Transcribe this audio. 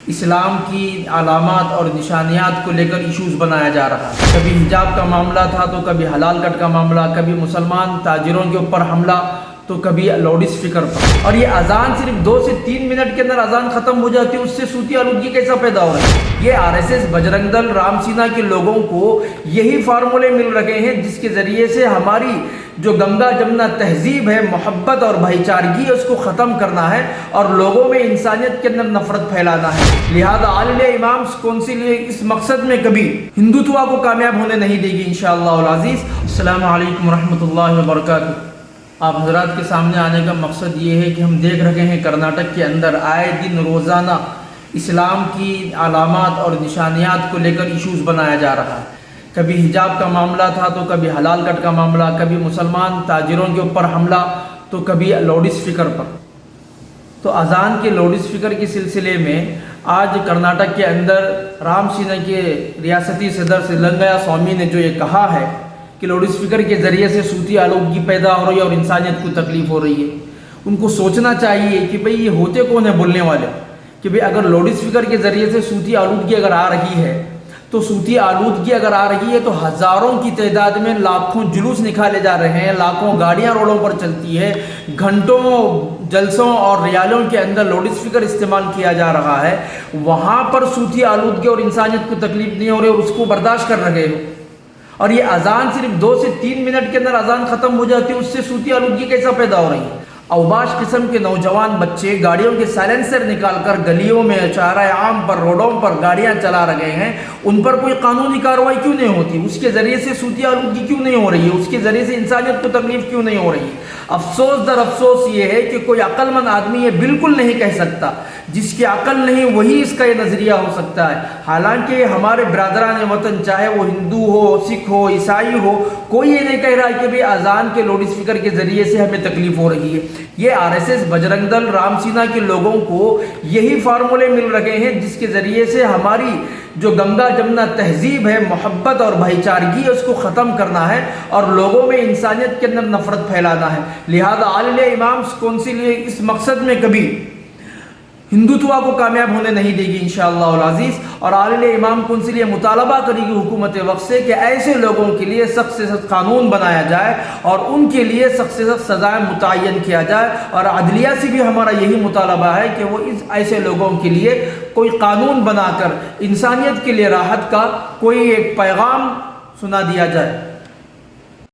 اسلام کی علامات اور نشانیات کو لے کر ایشوز بنایا جا رہا ہے۔ کبھی حجاب کا معاملہ تھا تو کبھی حلال کٹ کا معاملہ، کبھی مسلمان تاجروں کے اوپر حملہ تو کبھی لاؤڈ اسپیکر پر، اور یہ اذان صرف 2 سے 3 منٹ کے اندر اذان ختم ہو جاتی ہے، اس سے صوتی آلودگی کیسا پیدا ہو رہا ہے؟ یہ RSS، بجرنگ دل، رام سینا کے لوگوں کو یہی فارمولے مل رہے ہیں جس کے ذریعے سے ہماری جو گنگا جمنا تہذیب ہے، محبت اور بھائی چارگی ہے، اس کو ختم کرنا ہے اور لوگوں میں انسانیت کے اندر نفرت پھیلانا ہے۔ لہذا عالم امامز کونسل اس مقصد میں کبھی ہندوتوا کو کامیاب ہونے نہیں دے گی انشاءاللہ العزیز۔ السلام علیکم ورحمۃ اللہ وبرکاتہ۔ آپ حضرات کے سامنے آنے کا مقصد یہ ہے کہ ہم دیکھ رہے ہیں کرناٹک کے اندر آئے دن روزانہ اسلام کی علامات اور نشانیات کو لے کر ایشوز بنایا جا رہا ہے۔ کبھی حجاب کا معاملہ تھا تو کبھی حلال کٹ کا معاملہ، کبھی مسلمان تاجروں کے اوپر حملہ تو کبھی لاؤڈ اسپیکر پر۔ تو اذان کے لاؤڈ اسپیکر کے سلسلے میں آج کرناٹک کے اندر رام سینا کے ریاستی صدر سدھرنگیا سوامی نے جو یہ کہا ہے کہ لاؤڈ اسپیکر کے ذریعے سے صوتی آلودگی پیدا ہو رہی ہے اور انسانیت کو تکلیف ہو رہی ہے، ان کو سوچنا چاہیے کہ بھئی یہ ہوتے کون ہیں بولنے والے، کہ بھئی اگر لاؤڈ اسپیکر کے ذریعے سے صوتی آلودگی اگر آ رہی ہے تو صوتی آلودگی اگر آ رہی ہے تو ہزاروں کی تعداد میں لاکھوں جلوس نکالے جا رہے ہیں، لاکھوں گاڑیاں روڈوں پر چلتی ہے، گھنٹوں جلسوں اور ریالوں کے اندر لاؤڈ اسپیکر استعمال کیا جا رہا ہے، وہاں پر صوتی آلودگی اور انسانیت کو تکلیف نہیں ہو رہی اور اس کو برداشت کر رہے ہو، اور یہ اذان صرف 2 سے 3 منٹ کے اندر اذان ختم ہو جاتی ہے، اس سے صوتی آلودگی کیسا پیدا ہو رہی ہے؟ اوباش قسم کے نوجوان بچے گاڑیوں کے سائلنسر نکال کر گلیوں میں، چوراہے عام پر، روڈوں پر گاڑیاں چلا رہے ہیں، ان پر کوئی قانونی کارروائی کیوں نہیں ہوتی؟ اس کے ذریعے سے صوتی آلودگی کیوں نہیں ہو رہی ہے؟ اس کے ذریعے سے انسانیت کو تکلیف کیوں نہیں ہو رہی ہے؟ افسوس در افسوس یہ ہے کہ کوئی عقل مند آدمی یہ بالکل نہیں کہہ سکتا، جس کی عقل نہیں وہی اس کا یہ نظریہ ہو سکتا ہے۔ حالانکہ ہمارے برادران وطن، چاہے وہ ہندو ہو، سکھ ہو، عیسائی ہو، کوئی یہ نہیں کہہ رہا کہ بھی اذان کے لاؤڈ اسپیکر کے ذریعے سے ہمیں تکلیف ہو رہی ہے۔ یہ RSS، بجرنگ دل، رام سینا کے لوگوں کو یہی فارمولے مل رہے ہیں جس کے ذریعے سے ہماری جو گنگا جمنا تہذیب ہے، محبت اور بھائی چارگی ہے، اس کو ختم کرنا ہے اور لوگوں میں انسانیت کے اندر نفرت پھیلانا ہے۔ لہذا عالم امامز کونسل اس مقصد میں کبھی ہندوتوا کو کامیاب ہونے نہیں دے گی انشاءاللہ العزیز، اور عالم امام کونسل یہ مطالبہ کرے گی حکومت وقت سے کہ ایسے لوگوں کے لیے سخت سے سخت قانون بنایا جائے اور ان کے لیے سخت سے سخت سزائیں متعین کیا جائے، اور عدلیہ سے بھی ہمارا یہی مطالبہ ہے کہ وہ اس ایسے لوگوں کے لیے کوئی قانون بنا کر انسانیت کے لیے راحت کا کوئی ایک پیغام سنا دیا جائے۔